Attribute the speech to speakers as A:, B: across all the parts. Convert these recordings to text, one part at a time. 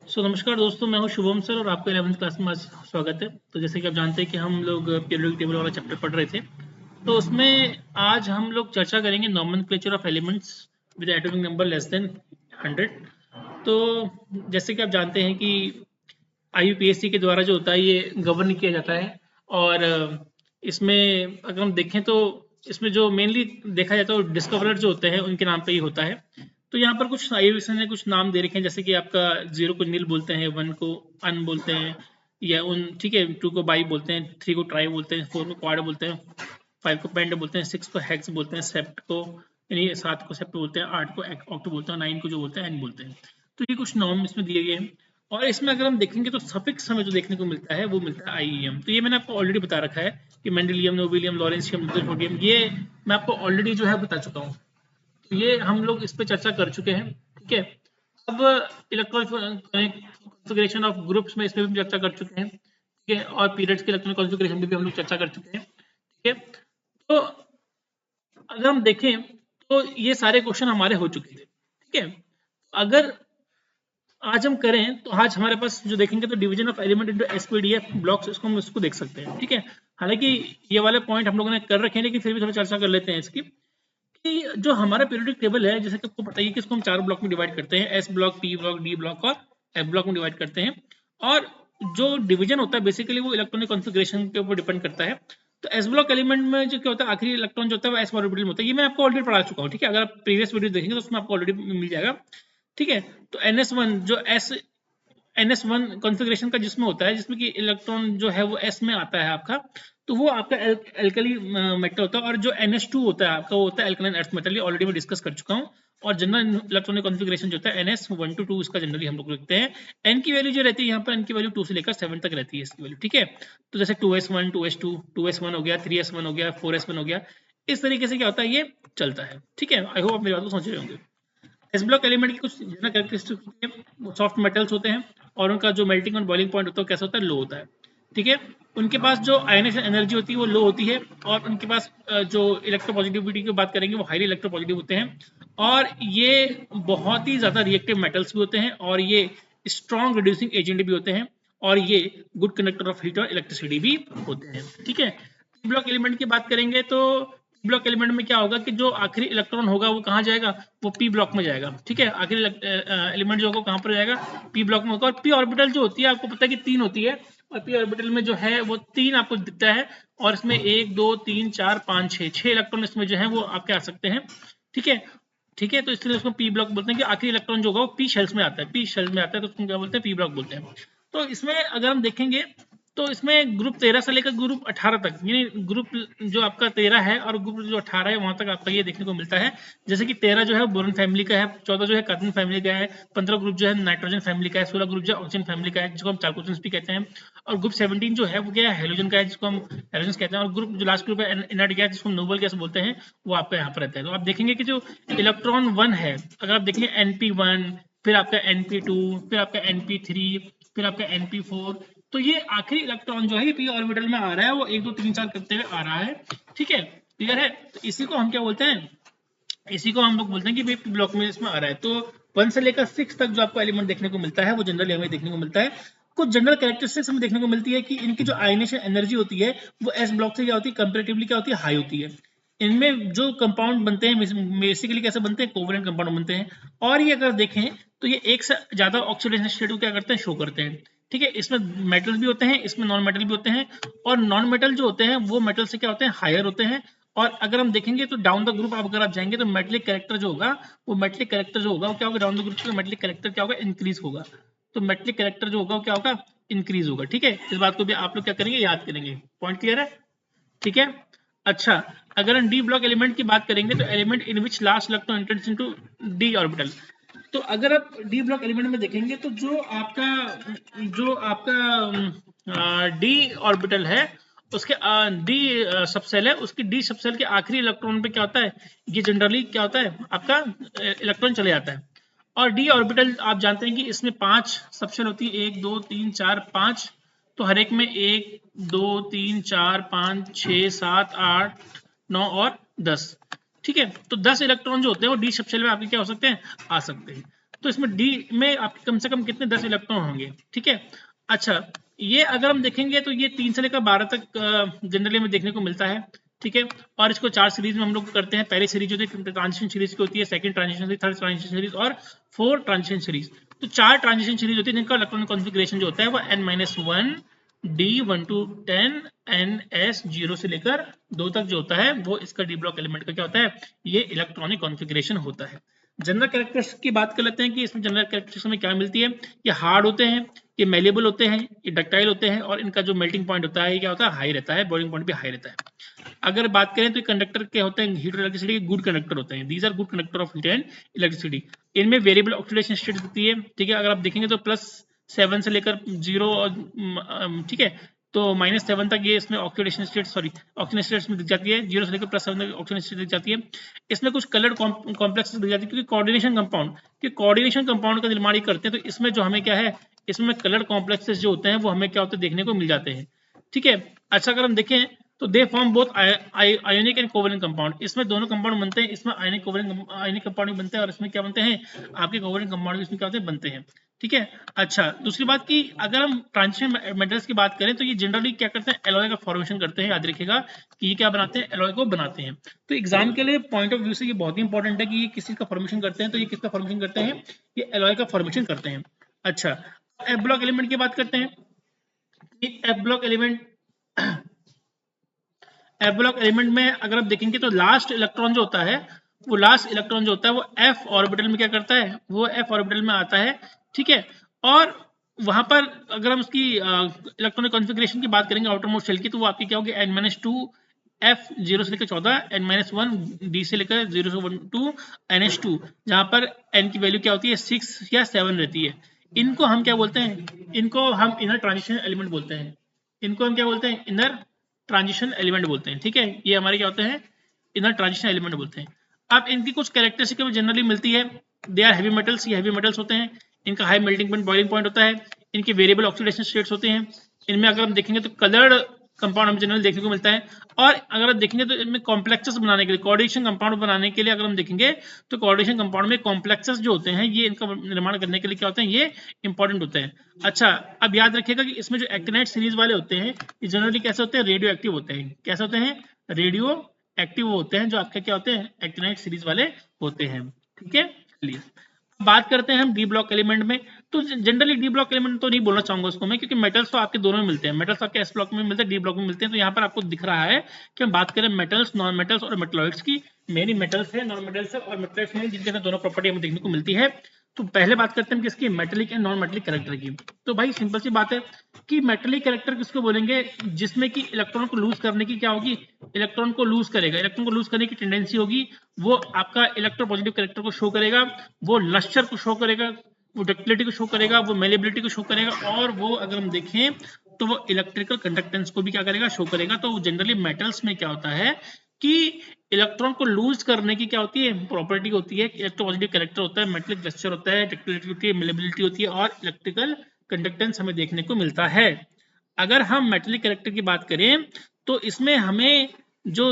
A: नमस्कार दोस्तों, मैं हूं शुभम सर और आपका 11th क्लास में आज स्वागत है। तो जैसे कि आप जानते हैं कि हम लोग पीरियोडिक टेबल वाला चैप्टर पढ़ रहे थे, तो उसमें आज हम लोग चर्चा करेंगे nomenclature of elements with atomic number less than 100। तो जैसे कि आप जानते हैं कि IUPAC के द्वारा जो होता है ये गवर्न किया जाता है। और इसमें अगर हम देखें तो इसमें जो मेनली देखा जाता है वो डिस्कवरर जो होते हैं उनके नाम पे ही होता है। तो यहाँ पर कुछ IUPAC ने कुछ नाम दे रखे हैं, जैसे कि आपका 0 को नील बोलते हैं, 1 को अन बोलते हैं, या उन ठीक है, 2 को बाई बोलते हैं, 3 को ट्राई बोलते हैं, 4 को क्वाड बोलते हैं, 5 को पेंड बोलते हैं, 6 को हेक्स बोलते हैं, 7 को यानी 7 को सेप्ट बोलते हैं, 8 को ऑक्ट बोलते हैं, 9 को जो बोलते हैं एन बोलते हैं। तो ये कुछ नॉर्म इसमें दिए गए हैं। और इसमें अगर हम देखेंगे तो सफिक्स हमें जो देखने को मिलता है वो मिलता है IEM। तो ये मैंने आपको ऑलरेडी बता रखा है कि मेंडेलियम, नोबेलियम, लॉरेंशियम, रदरफोर्डियम, ये मैं आपको ऑलरेडी जो है बता चुका हूँ। तो ये हम लोग इस पे चर्चा कर चुके हैं। ठीक है, अब इलेक्ट्रॉनिक कॉन्फ़िगरेशन ऑफ ग्रुप्स में इसमें भी चर्चा कर चुके हैं। ठीक है, और पीरियड्स के इलेक्ट्रॉनिक कॉन्फ़िगरेशन में भी हम लोग चर्चा कर चुके हैं। ठीक है, तो अगर हम देखें तो ये सारे क्वेश्चन हमारे हो चुके थे। ठीक है, अगर आज हम करें तो आज हमारे पास जो देखेंगे तो division of element into SPDF blocks, इसको हम इसको देख सकते हैं। ठीक है, हालांकि ये वाले पॉइंट हम लोगों ने कर रखे हैं, लेकिन फिर भी थोड़ा चर्चा कर लेते हैं इसकी कि जो हमारा पीरियोडिक टेबल है, जैसे कि आपको पता ही है कि इसको हम 4 ब्लॉक में डिवाइड करते हैं, S block, P block, D block और F ब्लॉक में डिवाइड करते हैं। और जो डिवीजन होता है बेसिकली वो इलेक्ट्रॉनिक कॉन्फ़िगरेशन के ऊपर डिपेंड करता है। तो S ब्लॉक एलिमेंट में जो क्या होता है, आखिरी इलेक्ट्रॉन जो होता है वो S ऑर्बिटल में होता है। ये मैं आपको ऑलरेडी पढ़ा चुका हूँ। ठीक है, अगर आप प्रीवियस वीडियो देखेंगे तो उसमें आपको ऑलरेडी मिल जाएगा। ठीक है, तो NS1 जो NS1 कॉन्फ़िगरेशन का जिसमें होता है, जिसमें कि इलेक्ट्रॉन जो है वो S में आता है आपका, तो वो आपका एल्कली मेटल होता है। और जो NH2 होता है आपका वो होता है एल्कलाइन अर्थ मेटल। ये ऑलरेडी मैं डिस्कस कर चुका हूँ। और जनरल इलेक्ट्रॉनिक कॉन्फ़िगरेशन जो होता है NS1 to 2, इसका जनरली हम लोग लिखते हैं। N की वैल्यू जो रहती है यहाँ पर, N की वैल्यू 2 से लेकर 7 तक रहती है इसकी वैल्यू। ठीक है, तो जैसे 2s1, 2s2, 2s1 हो गया, 3s1 हो गया, 4s1 हो गया, इस तरीके से क्या होता है ये चलता है। ठीक है, आई होप आप मेरी बात को समझ रहे होंगे। एस ब्लॉक एलिमेंट की कुछ जनरल कैरेक्टरिस्टिक होती है, वो सॉफ्ट मेटल्स होते हैं और उनका जो मेल्टिंग और बॉइलिंग पॉइंट होता है कैसा होता है, लो होता है। ठीक है, उनके पास जो आयनेशन एनर्जी होती है वो लो होती है। और उनके पास जो इलेक्ट्रोपॉजिटिविटी की बात करेंगे वो हाईली इलेक्ट्रोपॉजिटिव होते हैं। और ये बहुत ही ज़्यादा रिएक्टिव मेटल्स भी होते हैं, और ये स्ट्रॉन्ग रिड्यूसिंग एजेंट भी होते हैं, और ये गुड कंडक्टर ऑफ हीट और इलेक्ट्रिसिटी भी होते हैं। ठीक है, ब्लॉक एलिमेंट की बात करेंगे तो ब्लॉक एलिमेंट में क्या होगा कि जो आखिरी इलेक्ट्रॉन होगा वो कहाँ जाएगा, वो पी ब्लॉक में जाएगा। ठीक है, आखिरी एलिमेंट जो होगा कहाँ पर जाएगा, पी ब्लॉक में होगा। और पी ऑर्बिटल जो होती है आपको पता है कि 3 होती है, और पी ऑर्बिटल में जो है वो 3 आपको दिखता है। और इसमें 1 2 3 4 5 6 इलेक्ट्रॉन इसमें जो है वो आपके आ सकते हैं। ठीक है, ठीक है, तो इसलिए उसको पी ब्लॉक बोलते हैं कि आखिरी इलेक्ट्रॉन जो होगा वो पी शेल्स में आता है, पी शेल्स में आता है, तो उसको क्या बोलते हैं, पी ब्लॉक बोलते हैं। तो इसमें अगर हम देखेंगे तो इसमें ग्रुप 13 से लेकर ग्रुप 18 तक, यानी ग्रुप जो आपका 13 है और ग्रुप जो 18 है वहां तक आपका ये देखने को मिलता है। जैसे कि 13 जो है बोरॉन फैमिली का है, 14 जो है कार्बन फैमिली का है, 15 ग्रुप जो है नाइट्रोजन फैमिली का है, 16 ग्रुप जो है ऑक्सीजन फैमिली का है जिसको हम चारकोजेंस भी कहते हैं, और ग्रुप 17 जो है वो क्या है, हेलोजन का है जिसको हम हेलोजन कहते हैं, और ग्रुप जो लास्ट ग्रुप है इनर्ट गैस जिसको हम नोबल गैस बोलते हैं, वो आपका यहाँ पर रहता है। तो आप देखेंगे कि जो इलेक्ट्रॉन 1 है, अगर आप देखेंगे NP1, फिर आपका NP2, फिर आपका NP3, फिर आपका NP4, तो ये आखिरी इलेक्ट्रॉन जो है ये पी ऑर्बिटल में आ रहा है, वो 1 2 3 4 करते हुए आ रहा है। ठीक है, क्लियर है। तो इसी को हम क्या बोलते हैं, इसी को हम लोग बोलते हैं कि भाई पी ब्लॉक में इसमें आ रहा है। तो 1 से लेकर 6 तक जो आपको एलिमेंट देखने को मिलता है वो जनरली हमें देखने को मिलता है। कुछ जनरल कैरेक्टरिस्टिक्स हमें देखने को मिलती है कि इनकी जो आयनेशन एनर्जी होती है वो एस ब्लॉक से क्या होती है, कंपेरेटिवली क्या होती है, हाई होती है। इनमें जो कंपाउंड बनते हैं बेसिकली कैसे बनते हैं, कोवलेंट कंपाउंड बनते हैं। और ये अगर देखें तो ये एक से ज्यादा ऑक्सीडेशन स्टेट को क्या करते हैं, शो करते हैं। ठीक है, इसमें मेटल भी होते हैं, इसमें नॉन मेटल भी होते हैं। और नॉन मेटल जो होते हैं वो मेटल से क्या होते हैं, हायर होते हैं। और अगर हम देखेंगे तो डाउन द ग्रुप अगर आप जाएंगे तो मेटलिक कैरेक्टर जो होगा, वो मेटलिक कैरेक्टर जो होगा वो क्या होगा, डाउन द ग्रुप का मेटलिक कैरेक्टर क्या होगा, इंक्रीज होगा। तो मेटलिक कैरेक्टर जो होगा वो क्या होगा, इंक्रीज होगा। ठीक है, इस बात को भी आप लोग क्या करेंगे, याद करेंगे। पॉइंट क्लियर है। ठीक है, अच्छा, अगर हम डी ब्लॉक एलिमेंट की बात करेंगे तो element in which last electron enters into D orbital. तो अगर आप डी ब्लॉक एलिमेंट में देखेंगे तो जो आपका डी ऑर्बिटल है उसके डी सबसेल है, उसकी डी सबसेल के आखिरी इलेक्ट्रॉन पे क्या होता है, ये जनरली क्या होता है आपका इलेक्ट्रॉन चले जाता है। और डी ऑर्बिटल आप जानते हैं कि इसमें 5 सबसेल होती है, 1 2 3 4 5। तो हर एक में 1 2 3 4 5 6 7 8 9 और 10। ठीक है, तो 10 इलेक्ट्रॉन जो होते हैं वो डी सबसेल में आपके क्या हो सकते हैं, आ सकते हैं। तो इसमें डी में आपके कम से कम कितने 10 इलेक्ट्रॉन होंगे, ठीक है। अच्छा, ये अगर हम देखेंगे तो ये 3 से लेकर 12 तक जनरली में देखने को मिलता है, ठीक है। और इसको 4 सीरीज में हम लोग करते हैं। पहली सीरीज होती है ट्रांजिशन सीरीज की होती है, second transition series, third transition series और फोर्थ ट्रांजिशन सीरीज। तो 4 ट्रांजिशन सीरीज होती है जिनका इलेक्ट्रॉनिक कॉन्फ़िगरेशन जो होता है वो n-1 D1 to 10 NS 0 से लेकर 2 तक जो होता है वो इसका डी ब्लॉक एलिमेंट का क्या होता है, ये इलेक्ट्रॉनिक कॉन्फ़िगरेशन होता है। जनरल कैरेक्टरिस्टिक्स की बात कर लेते हैं कि इसमें जनरल कैरेक्टरिस्टिक्स में क्या मिलती है। ये हार्ड होते हैं, ये मेलेबल होते हैं, ये डक्टाइल होते हैं और इनका जो मेल्टिंग पॉइंट होता है ये क्या होता है, हाई रहता है, बॉइलिंग पॉइंट भी हाई रहता है। अगर बात करें तो कंडक्टर के होते हैं, हीट और इलेक्ट्रिसिटी के गुड कंडक्टर होते हैं। These are good conductor of heat and electricity. इनमें वेरिएबल ऑक्सीडेशन स्टेट होती है, ठीक है। अगर आप देखेंगे तो +7 से लेकर 0 और ठीक है, तो -7 तक ये इसमें ऑक्सीडेशन स्टेट ऑक्सीडेशन स्टेट्स में दिख जाती है। 0 से लेकर +7 तक ऑक्सीडेशन स्टेट दिख जाती है। इसमें कुछ कलर्ड कॉम्प्लेक्सेस दिख जाती है क्योंकि कोऑर्डिनेशन कंपाउंड का निर्माण ही करते हैं। तो इसमें जो हमें क्या है, इसमें कलर्ड कॉम्प्लेक्सेस जो होते हैं वो हमें क्या होते हैं, देखने को मिल जाते हैं, ठीक है। अच्छा, अगर हम देखें तो they form both ionic and covalent compound. इसमें दोनों कंपाउंड बनते हैं, इसमें आयोनिक कंपाउंड भी बनते हैं और इसमें क्या बनते हैं, आपके कोवेलेंट कंपाउंड भी इसमें क्या होते हैं, बनते हैं, ठीक है। अच्छा, दूसरी बात कि अगर हम ट्रांजिशन मेटल्स की बात करें तो ये जनरली क्या करते हैं, एलॉय का फॉर्मेशन करते हैं। याद रखिएगा कि ये क्या बनाते हैं, एलॉय को बनाते हैं। तो एग्जाम के लिए पॉइंट ऑफ व्यू से ये बहुत ही इंपॉर्टेंट है कि ये किस चीज का फॉर्मेशन करते हैं। तो ये किसका फॉर्मेशन करते हैं, ये एलॉय का फॉर्मेशन करते हैं। अच्छा, एफ ब्लॉक एलिमेंट की बात करते हैं। एफ ब्लॉक एलिमेंट में अगर आप देखेंगे तो लास्ट इलेक्ट्रॉन जो होता है वो एफ ऑर्बिटल में क्या करता है, वो एफ ऑर्बिटल में आता है, ठीक है। और वहां पर अगर हम उसकी इलेक्ट्रॉनिक कॉन्फ़िगरेशन की बात करेंगे आउटर मोस्ट शेल की, तो वो आपकी क्या होगी, n-2 F 0 से लेकर 14, n-1 D से लेकर 0 से 1 to NH2, जहां पर n की वैल्यू क्या होती है, 6 या 7 रहती है। इनको हम क्या बोलते हैं, इनको हम इनर ट्रांजिशन एलिमेंट बोलते हैं। इनको हम क्या बोलते हैं, इनर ट्रांजिशन एलिमेंट बोलते हैं, ठीक है। ये हमारे क्या होते हैं, इनर ट्रांजिशन एलिमेंट बोलते हैं। अब इनकी कुछ कैरेक्टरिस्टिक जनरली मिलती है। दे आर हैवी मेटल्स, ये हैवी मेटल्स होते हैं। इनका high melting point, boiling point होता है। इनके वेरिएबल ऑक्सीडेशन स्टेट्स होते हैं। इनमें अगर हम देखेंगे तो कलर्ड कंपाउंड हमें जनरली देखने को मिलता है। और अगर आप देखेंगे तो इनमें कॉम्प्लेक्सेस बनाने के लिए, कोऑर्डिनेशन कंपाउंड बनाने के लिए अगर हम देखेंगे तो कोऑर्डिनेशन कंपाउंड में कॉम्प्लेक्सेस जो होते हैं ये इनका निर्माण करने के लिए क्या होते हैं, ये इंपॉर्टेंट होते हैं। अच्छा, अब याद रखिएगा कि इसमें जो एक्टिनाइड सीरीज वाले होते हैं ये जनरली कैसे होते हैं, रेडियो एक्टिव होते हैं। कैसे होते हैं, रेडियो एक्टिव होते हैं जो आपके क्या होते हैं, एक्टिनाइड सीरीज वाले होते हैं, ठीक है। चलिए बात करते हैं हम डी ब्लॉक एलिमेंट में। तो जनरली डी ब्लॉक एलिमेंट तो नहीं बोलना चाहूंगा उसको मैं, क्योंकि मेटल्स तो आपके दोनों में मिलते हैं। मेटल्स आपके एस ब्लॉक में मिलते हैं, डी ब्लॉक में मिलते हैं। तो यहाँ पर आपको दिख रहा है कि हम बात करें मेटल्स, नॉन मेटल्स और मेटलॉइड्स की। मेरी मेटल्स है, नॉन मेटल्स है और मेटलॉइड्स है, जिनके अंदर दोनों प्रॉपर्टी हमें देखने को मिलती है। तो पहले बात करते हैं हम किसकी, metallic and non metallic character की। तो भाई सिंपल सी बात है कि मेटेलिक कैरेक्टर किसको बोलेंगे, जिसमें कि इलेक्ट्रॉन को लूज करने की क्या होगी, इलेक्ट्रॉन को लूज करेगा, इलेक्ट्रॉन को लूज करने की टेंडेंसी होगी। वो आपका इलेक्ट्रोपॉजिटिव कैरेक्टर को शो करेगा, वो लस्टर को शो करेगा, वो डक्टिलिटी को शो करेगा, वो मेलेबिलिटी को शो करेगा, और वो अगर हम देखें तो वो इलेक्ट्रिकल कंडक्टेंस को भी क्या करेगा, शो करेगा। तो जनरली मेटल्स में क्या होता है कि इलेक्ट्रॉन को लूज करने की क्या होती है, प्रॉपर्टी होती है। इलेक्ट्रोपॉजिटिव कैरेक्टर होता है, मेटेलिक लस्टर होता है, डक्टिलिटी होती है, मेलेबिलिटी होती है और इलेक्ट्रिकल कंडक्टेंस हमें देखने को मिलता है। अगर हम मेटेलिक कैरेक्टर की बात करें तो इसमें हमें जो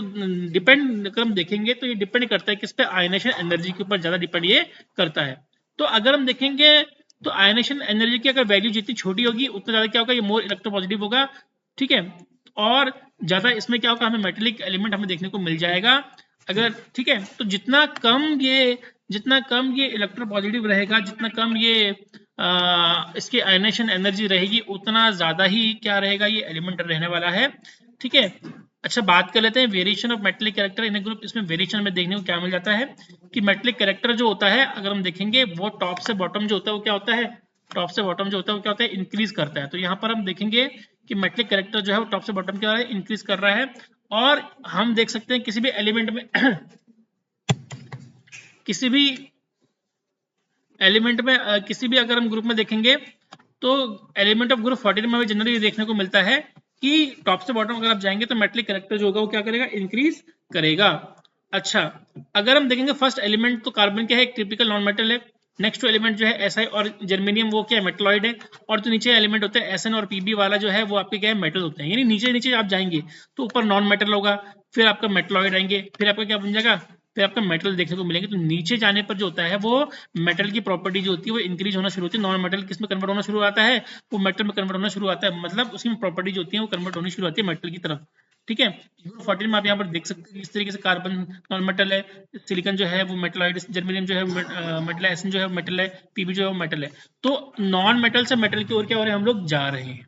A: डिपेंड, अगर हम देखेंगे तो ये डिपेंड करता है किस पे, आयनेशन एनर्जी के ऊपर ज्यादा डिपेंड ये करता है। तो अगर हम देखेंगे तो आयनेशन एनर्जी की अगर वैल्यू जितनी छोटी होगी उतना ज्यादा क्या होगा, ये मोर इलेक्ट्रोपॉजिटिव होगा, ठीक है। और ज्यादा इसमें क्या होगा, हमें मेटेलिक एलिमेंट हमें देखने को मिल जाएगा अगर, ठीक है। तो जितना कम ये इलेक्ट्रोपॉजिटिव रहेगा, जितना कम ये इसकी आयनेशन एनर्जी रहेगी, उतना ज्यादा ही क्या रहेगा, ये एलिमेंट रहने वाला है, ठीक है। अच्छा, बात कर लेते हैं variation of metallic character in A group. इसमें वेरिएशन में देखने को क्या मिल जाता है कि मेटेलिक कैरेक्टर जो होता है, अगर हम देखेंगे वो टॉप से बॉटम जो होता है वो क्या होता है, टॉप से बॉटम जो होता है वो क्या होता है, इंक्रीज करता है। तो यहाँ पर हम देखेंगे कि मेटेलिक कैरेक्टर जो है वो टॉप से बॉटम क्या है, इंक्रीज कर रहा है। और हम देख सकते हैं किसी भी एलिमेंट में किसी भी अगर हम ग्रुप में देखेंगे तो एलिमेंट ऑफ ग्रुप 14 में हमें जनरली देखने को मिलता है कि टॉप से बॉटम अगर आप जाएंगे तो मेटेलिक कैरेक्टर जो होगा वो क्या करेगा, इंक्रीज करेगा। अच्छा, अगर हम देखेंगे फर्स्ट एलिमेंट तो कार्बन क्या है, एक टिपिकल नॉन मेटल है। नेक्स्ट एलिमेंट जो है Si और जर्मेनियम वो क्या है, मेटलॉइड है। और जो नीचे एलिमेंट होते हैं Sn और Pb वाला जो है वो आपके क्या है, मेटल होते हैं। यानी नीचे नीचे आप जाएंगे तो ऊपर नॉन मेटल होगा, फिर आपका मेटलॉइड आएंगे, फिर आपका क्या बन जाएगा, फिर आपका मेटल देखने को मिलेंगे। तो नीचे जाने पर जो होता है वो मेटल की प्रॉपर्टी जो होती है वो इंक्रीज होना शुरू होती है। नॉन मेटल किस में कन्वर्ट होना शुरू आता है, वो मेटल में कन्वर्ट होना शुरू आता है, मतलब उसकी प्रॉपर्टी जो होती है वो कन्वर्ट होनी शुरू होती है मेटल की तरफ। ठीक है, 14 में आप यहाँ पर देख सकते हैं इस तरीके से कार्बन नॉन मेटल है, सिलिकॉन जो है वो मेटल, जर्मेनियम जो है मेटल है, एसन जो है मेटल है, पीबी जो है वो मेटल है। तो नॉन मेटल से मेटल की ओर क्या हो रहे हैं हम लोग जा रहे हैं।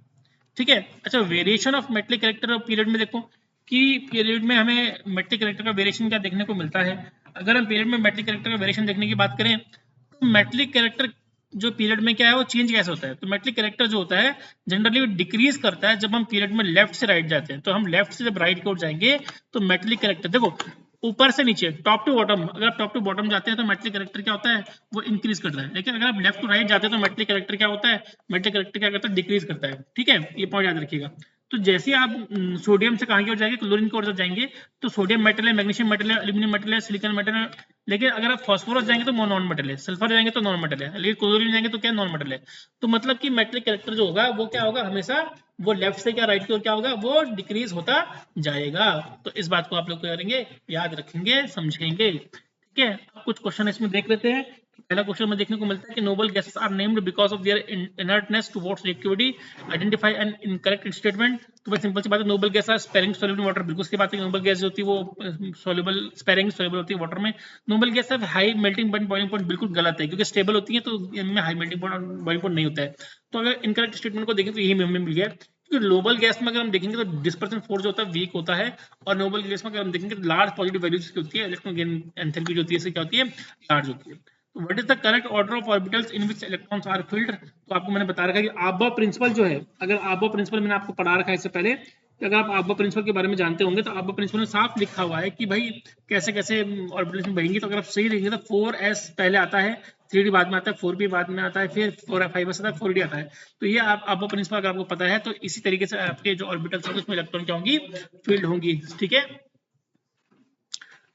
A: ठीक है, अच्छा variation of metallic character period में देखो कि पीरियड में हमें मेटलिक कैरेक्टर का वेरिएशन क्या देखने को मिलता है। अगर हम पीरियड में मेटलिक कैरेक्टर का वेरिएशन देखने की बात करें तो मेटलिक कैरेक्टर जो पीरियड में क्या है वो चेंज कैसे होता है। तो मेटलिक कैरेक्टर जो होता है जनरली डिक्रीज करता है जब हम पीरियड में लेफ्ट से राइट जाते हैं। तो हम लेफ्ट से जब राइट की ओर जाएंगे तो मेटलिक कैरेक्टर देखो ऊपर से नीचे टॉप टू बॉटम, अगर आप टॉप टू बॉटम जाते हैं तो मेटलिक कैरेक्टर क्या होता है वो इंक्रीज करता है, लेकिन अगर आप लेफ्ट टू राइट जाते हैं तो मेटलिक कैरेक्टर क्या होता है, मेटलिक कैरेक्टर क्या करता है डिक्रीज करता है। ठीक है, ये पॉइंट याद रखिएगा। तो जैसे ही आप सोडियम से कहाँ की ओर जाएंगे, क्लोरीन की ओर जब जाएंगे तो सोडियम मेटल है, मैग्नीशियम मेटल है, एल्यूमिनियम मेटल है, सिलिकॉन मेटल है। लेकिन अगर आप फास्फोरस जाएंगे तो वो नॉन मेटल है, सल्फर जाएंगे तो नॉन मेटल है, लेकिन क्लोरीन जाएंगे तो क्या नॉन मेटल है। तो मतलब कि मेटलिक कैरेक्टर जो होगा वो क्या होगा हमेशा, वो लेफ्ट से क्या राइट की ओर क्या होगा वो डिक्रीज होता जाएगा। तो इस बात को आप लोग क्या करेंगे, याद रखेंगे, समझेंगे। ठीक है, कुछ क्वेश्चन इसमें देख लेते हैं। पहला क्वेश्चन में देखने को मिलता है कि noble gases are named because of their inertness towards reactivity, identify an incorrect statement. तो बस सिंपल सी बात है, noble gas are sparing soluble in water, बिल्कुल सी बात है कि नोबल गैस जो होती है वो सॉल्युबल स्पेरिंग सॉल्युबल होती है वाटर में। नोबल गैस है high melting point, boiling point बिल्कुल गलत है क्योंकि स्टेबल होती है तो इनमें हाई मेल्टिंग पॉइंट और बॉइलिंग पॉइंट नहीं होता है। तो अगर इनकरेक्ट स्टेटमेंट को देखें तो यही हमें मिल गया, क्योंकि नोबल गैस में अगर हम देखेंगे तो डिस्पर्सन फोर्स जो होता है वीक होता है, और नोबल गैस में अगर हम देखेंगे तो लार्ज पॉजिटिव वैल्यूज की होती है, इलेक्ट्रॉन गेन एंथैल्पी जो होती है इससे क्या होती है, लार्ज होती है। तो what is the correct order of orbitals in which electrons are filled. तो आपको मैंने बता रखा है कि आबा प्रिंसिपल जो है, अगर आबा प्रिंसिपल मैंने आपको पढ़ा रखा है इससे पहले कि अगर आप आबा प्रिंसिपल के बारे में जानते होंगे तो आबा प्रिंसिपल में साफ लिखा हुआ है कि भाई कैसे कैसे ऑर्बिटल्स में बहेंगी। तो अगर आप सही देखेंगे तो 4s पहले आता है, 3d बाद में आता है, 4p बाद में आता है, फिर 4f5s आता है, 4d आता है। तो ये आप आबा प्रिंसिपल अगर आपको पता है तो इसी तरीके से आपके जो ऑर्बिटल्स होंगे उसमें इलेक्ट्रॉन क्या होंगी, फील्ड होंगी। ठीक है,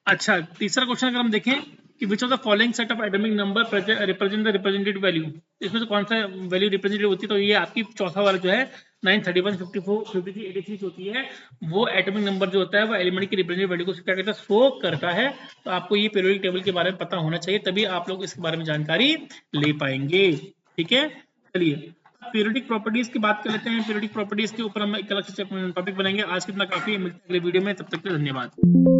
A: अच्छा तीसरा क्वेश्चन अगर हम देखें कि which of the following set of atomic number represent the representative value, इसमें से कौन सा वैल्यू रिप्रेजेंटेटिव होती है। तो ये आपकी चौथा वाला जो है 9, 31, 54, 53, 86 होती है, वो एटॉमिक नंबर जो होता है वो एलिमेंट की रिप्रेजेंटेटिव वैल्यू को क्या कहता है, शो करता है। तो आपको ये पीरियोडिक टेबल के बारे में पता होना चाहिए, तभी आप लोग इसके बारे में जानकारी ले पाएंगे। ठीक है, चलिए पीरियोडिक प्रॉपर्टीज की बात कर लेते हैं। पीरियोडिक प्रॉपर्टीज के ऊपर हम एक अलग से टॉपिक बनाएंगे। आज कितना काफी है, मिलते हैं अगले वीडियो में, तब तक के लिए धन्यवाद।